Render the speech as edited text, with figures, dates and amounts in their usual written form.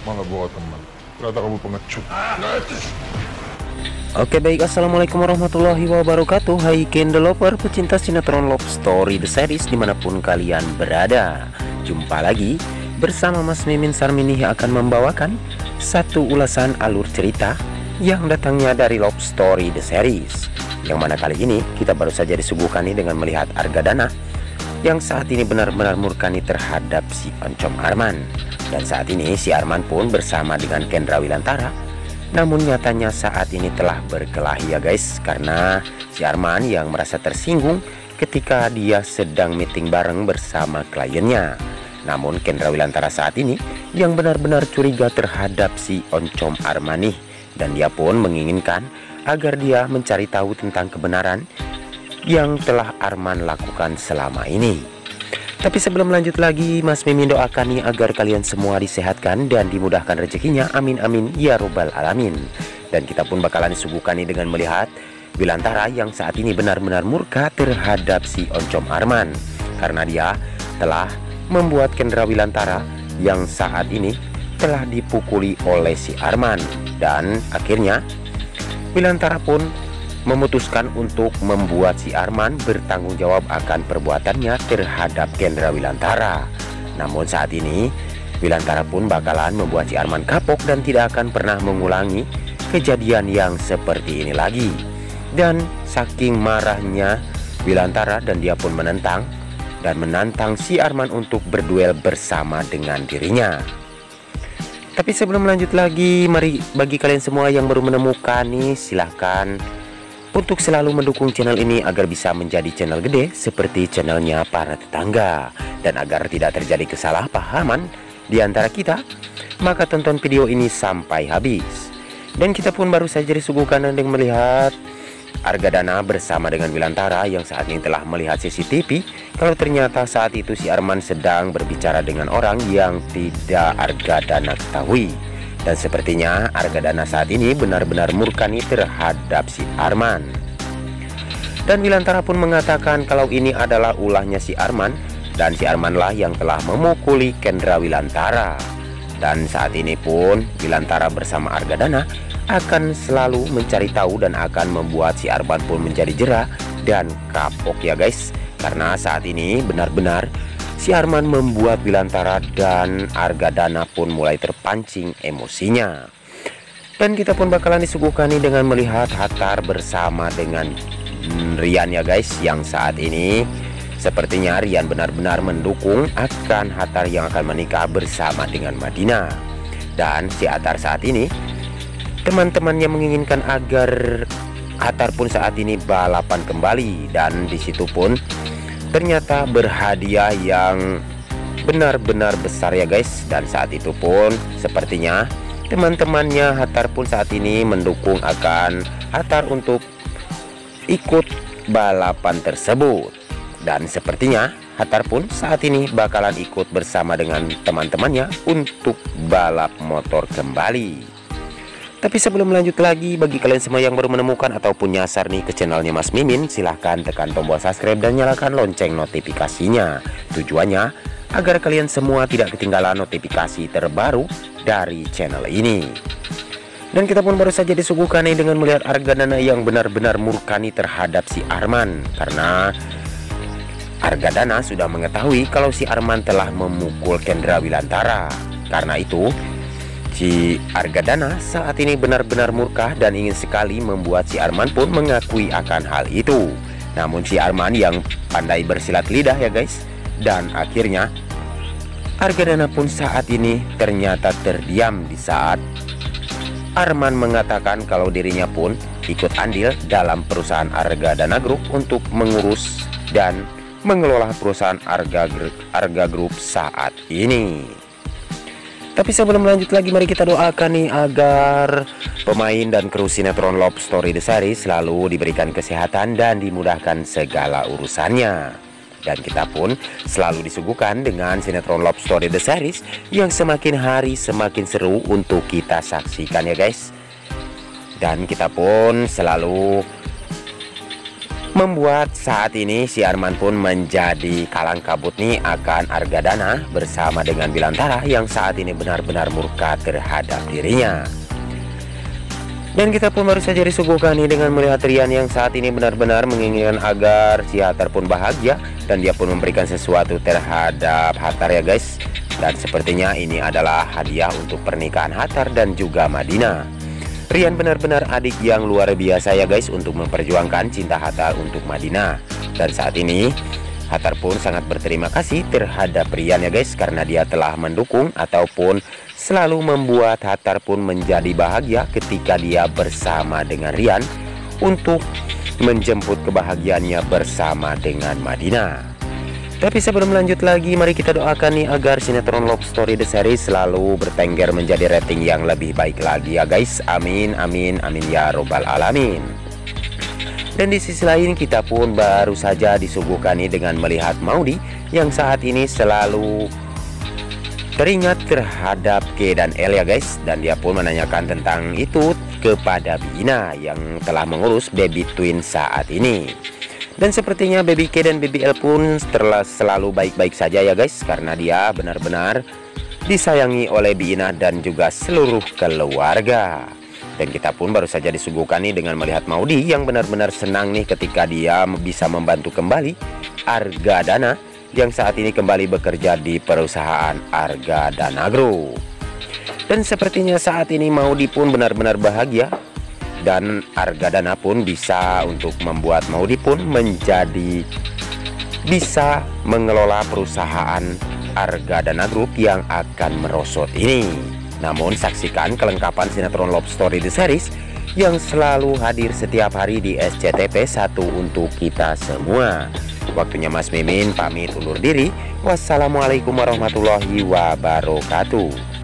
malah bawa teman. Ternyata kamu pengecut. Oke baik, assalamualaikum warahmatullahi wabarakatuh. Hai Kendelover, pecinta sinetron Love Story The Series dimanapun kalian berada. Jumpa lagi bersama Mas Mimin Sarmini yang akan membawakan satu ulasan alur cerita yang datangnya dari Love Story The Series, yang mana kali ini kita baru saja disuguhkan dengan melihat Argadana yang saat ini benar-benar murkani terhadap si Oncom Arman. Dan saat ini si Arman pun bersama dengan Kendra Wilantara. Namun nyatanya saat ini telah berkelahi ya guys, karena si Arman yang merasa tersinggung ketika dia sedang meeting bareng bersama kliennya. Namun Kendra Wilantara saat ini yang benar-benar curiga terhadap si Oncom Arman nih, dan dia pun menginginkan agar dia mencari tahu tentang kebenaran yang telah Arman lakukan selama ini. Tapi sebelum lanjut lagi, Mas Mimin doakan nih agar kalian semua disehatkan dan dimudahkan rezekinya, amin amin ya robbal alamin. Dan kita pun bakalan disuguhkan nih dengan melihat Wilantara yang saat ini benar-benar murka terhadap si Oncom Arman, karena dia telah membuat Kendra Wilantara yang saat ini telah dipukuli oleh si Arman. Dan akhirnya Wilantara pun memutuskan untuk membuat si Arman bertanggung jawab akan perbuatannya terhadap Kendra Wilantara. Namun saat ini Wilantara pun bakalan membuat si Arman kapok dan tidak akan pernah mengulangi kejadian yang seperti ini lagi. Dan saking marahnya Wilantara, dan dia pun menentang si Arman untuk berduel bersama dengan dirinya. Tapi sebelum lanjut lagi, mari bagi kalian semua yang baru menemukan nih, silahkan untuk selalu mendukung channel ini agar bisa menjadi channel gede seperti channelnya para tetangga. Dan agar tidak terjadi kesalahpahaman di antara kita, maka tonton video ini sampai habis. Dan kita pun baru saja disuguhkan dengan melihat Argadana bersama dengan Wilantara yang saat ini telah melihat CCTV kalau ternyata saat itu si Arman sedang berbicara dengan orang yang tidak Argadana ketahui. Dan sepertinya Argadana saat ini benar-benar murkani terhadap si Arman. Dan Wilantara pun mengatakan kalau ini adalah ulahnya si Arman, dan si Armanlah yang telah memukuli Kendra Wilantara. Dan saat ini pun Wilantara bersama Argadana akan selalu mencari tahu dan akan membuat si Arman pun menjadi jera dan kapok ya guys, karena saat ini benar-benar si Arman membuat Wilantara dan Argadana pun mulai terpancing emosinya. Dan kita pun bakalan disuguhkan nih dengan melihat Hattar bersama dengan Rian ya guys, yang saat ini sepertinya Rian benar-benar mendukung akan Hattar yang akan menikah bersama dengan Madinah. Dan si Hattar saat ini teman-temannya menginginkan agar Hattar pun saat ini balapan kembali, dan disitu pun ternyata berhadiah yang benar-benar besar ya guys. Dan saat itu pun sepertinya teman-temannya Hattar pun saat ini mendukung akan Hattar untuk ikut balapan tersebut. Dan sepertinya Hattar pun saat ini bakalan ikut bersama dengan teman-temannya untuk balap motor kembali. Tapi sebelum lanjut lagi, bagi kalian semua yang baru menemukan ataupun nyasar nih ke channelnya Mas Mimin, silahkan tekan tombol subscribe dan nyalakan lonceng notifikasinya. Tujuannya agar kalian semua tidak ketinggalan notifikasi terbaru dari channel ini. Dan kita pun baru saja disuguhkan nih dengan melihat Argadana yang benar-benar murkani terhadap si Arman, karena Argadana sudah mengetahui kalau si Arman telah memukul Kendra Wilantara. Karena itu si Argadana saat ini benar-benar murka dan ingin sekali membuat si Arman pun mengakui akan hal itu. Namun si Arman yang pandai bersilat lidah ya guys, dan akhirnya Argadana pun saat ini ternyata terdiam di saat Arman mengatakan kalau dirinya pun ikut andil dalam perusahaan Argadana Group untuk mengurus dan mengelola perusahaan Arga Group saat ini. Tapi sebelum lanjut lagi, mari kita doakan nih agar pemain dan kru sinetron Love Story The Series selalu diberikan kesehatan dan dimudahkan segala urusannya. Dan kita pun selalu disuguhkan dengan sinetron Love Story The Series yang semakin hari semakin seru untuk kita saksikan ya guys. Dan kita pun selalu membuat saat ini si Arman pun menjadi kalang kabut nih akan Argadana bersama dengan Bilantara yang saat ini benar-benar murka terhadap dirinya. Dan kita pun baru saja disuguhkan nih dengan melihat Rian yang saat ini benar-benar menginginkan agar si Hathar pun bahagia, dan dia pun memberikan sesuatu terhadap Hathar ya guys. Dan sepertinya ini adalah hadiah untuk pernikahan Hathar dan juga Madinah. Rian benar-benar adik yang luar biasa ya guys untuk memperjuangkan cinta Hathar untuk Madinah. Dan saat ini Hathar pun sangat berterima kasih terhadap Rian ya guys, karena dia telah mendukung ataupun selalu membuat Hathar pun menjadi bahagia ketika dia bersama dengan Rian untuk menjemput kebahagiaannya bersama dengan Madinah. Tapi sebelum lanjut lagi, mari kita doakan nih agar sinetron Love Story The Series selalu bertengger menjadi rating yang lebih baik lagi ya guys. Amin amin amin ya robbal alamin. Dan di sisi lain kita pun baru saja disuguhkan nih dengan melihat Maudy yang saat ini selalu teringat terhadap K dan L ya guys. Dan dia pun menanyakan tentang itu kepada Bina yang telah mengurus baby twin saat ini. Dan sepertinya baby K dan baby L pun selalu baik-baik saja ya guys, karena dia benar-benar disayangi oleh Bina dan juga seluruh keluarga. Dan kita pun baru saja disuguhkan nih dengan melihat Maudy yang benar-benar senang nih ketika dia bisa membantu kembali Argadana yang saat ini kembali bekerja di perusahaan Argadana Group. Dan sepertinya saat ini Maudy pun benar-benar bahagia, dan Argadana pun bisa untuk membuat Maudy pun menjadi bisa mengelola perusahaan Argadana Group yang akan merosot ini. Namun saksikan kelengkapan sinetron Love Story The Series yang selalu hadir setiap hari di SCTV 1 untuk kita semua. Waktunya Mas Mimin pamit undur diri. Wassalamualaikum warahmatullahi wabarakatuh.